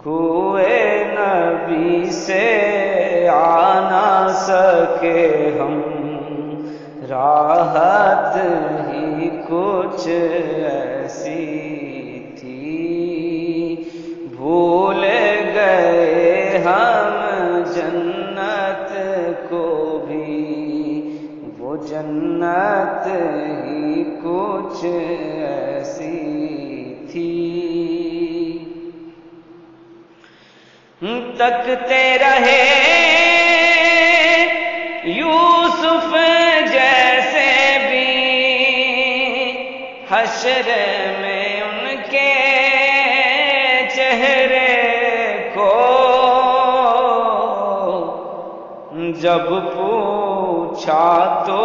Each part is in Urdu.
کوئے نبی سے آ نہ سکے ہم، راحت ہی کچھ ایسی تھی، بھول گئے ہم جنت کو بھی، وہ جنت ہی کچھ ایسی تھی۔ تکتے رہے یوسف جیسے بھی حشر میں ان کے چہرے کو، جب پوچھا تو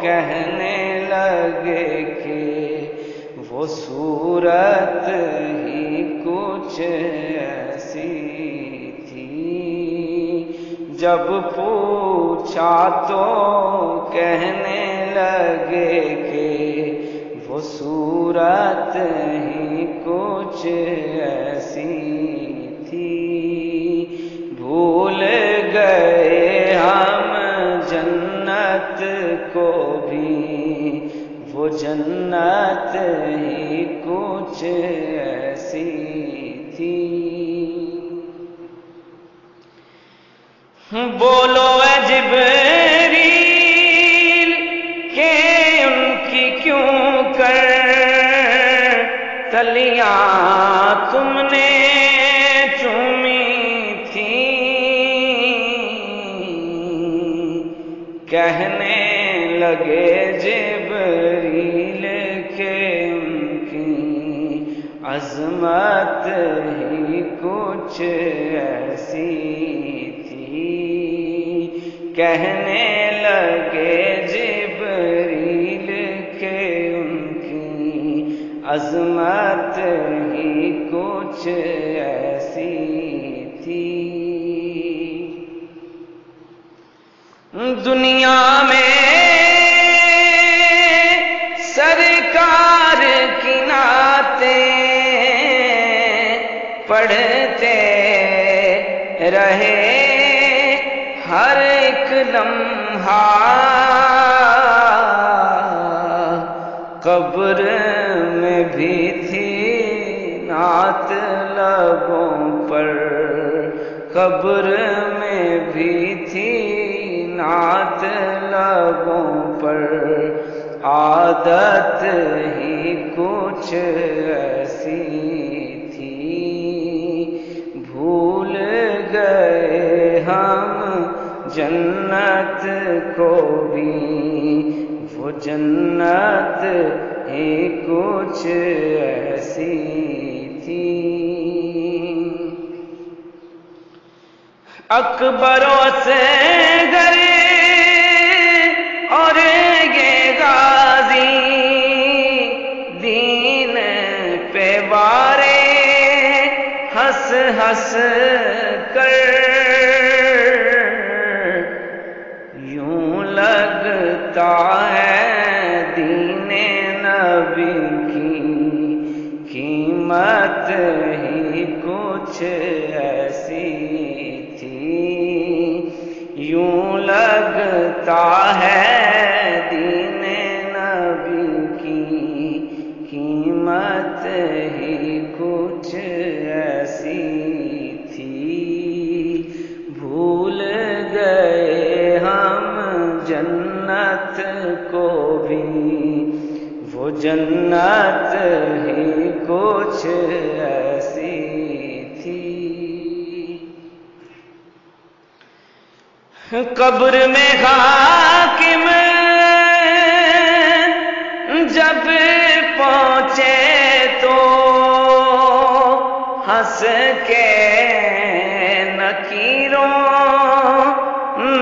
کہنے لگے کہ وہ صورت ہی کچھ ایسی تھی، جب پوچھا تو کہنے لگے کہ وہ صورت ہی کچھ ایسی تھی، بھول گئے ہم جنت کو بھی، وہ جنت ہی کچھ ایسی تھی۔ بولو اے جبریل کہ ان کی کیوں کر تلیاں تم نے چومی تھیں، کہنے لگے جبریل کہ ان کی عظمت ہی کچھ ایسی تھی، کہنے لگے جبریل کہ ان کی عظمت ہی کچھ ایسی تھی۔ دنیا میں سرکار کی نعتیں پڑھتے رہے ہر ایک لمحہ، قبر میں بھی تھی نعت لبوں پر، قبر میں بھی تھی نعت لبوں پر، عادت ہی کچھ ایسی تھی، بھول گئے ہم جنت کو بھی، وہ جنت ہی کچھ ایسی تھی۔ اکبر و اصغر اور یہ غازی دین پہ وارے ہنس ہنس کر، یوں لگتا ہے دین نبی کی قیمت ہی کچھ ایسی تھی، یوں لگتا ہے دین نبی کی قیمت ہی کچھ ایسی تھی، بھول گئے ہم جنت کو بھی، وہ جنت ہی کچھ ایسی تھی۔ قبر میں حاکم جب پہنچے تو ہنس کے نکیروں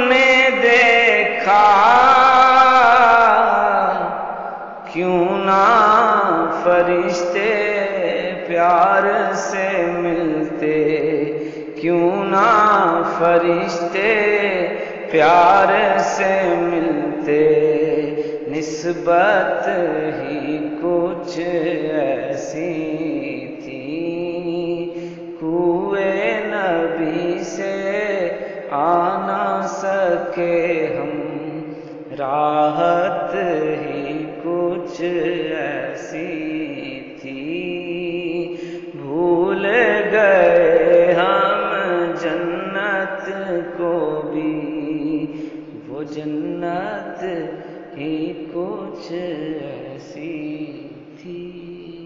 نے دیکھا، کیوں نہ فرشتے پیار سے ملتے، کیوں نہ فرشتے پیار سے ملتے، نسبت ہی کچھ ایسی تھی، آ نہ سکے ہم، راحت ہی کچھ ایسی تھی، بھول گئے ہم جنت کو بھی، وہ جنت ہی کچھ ایسی تھی۔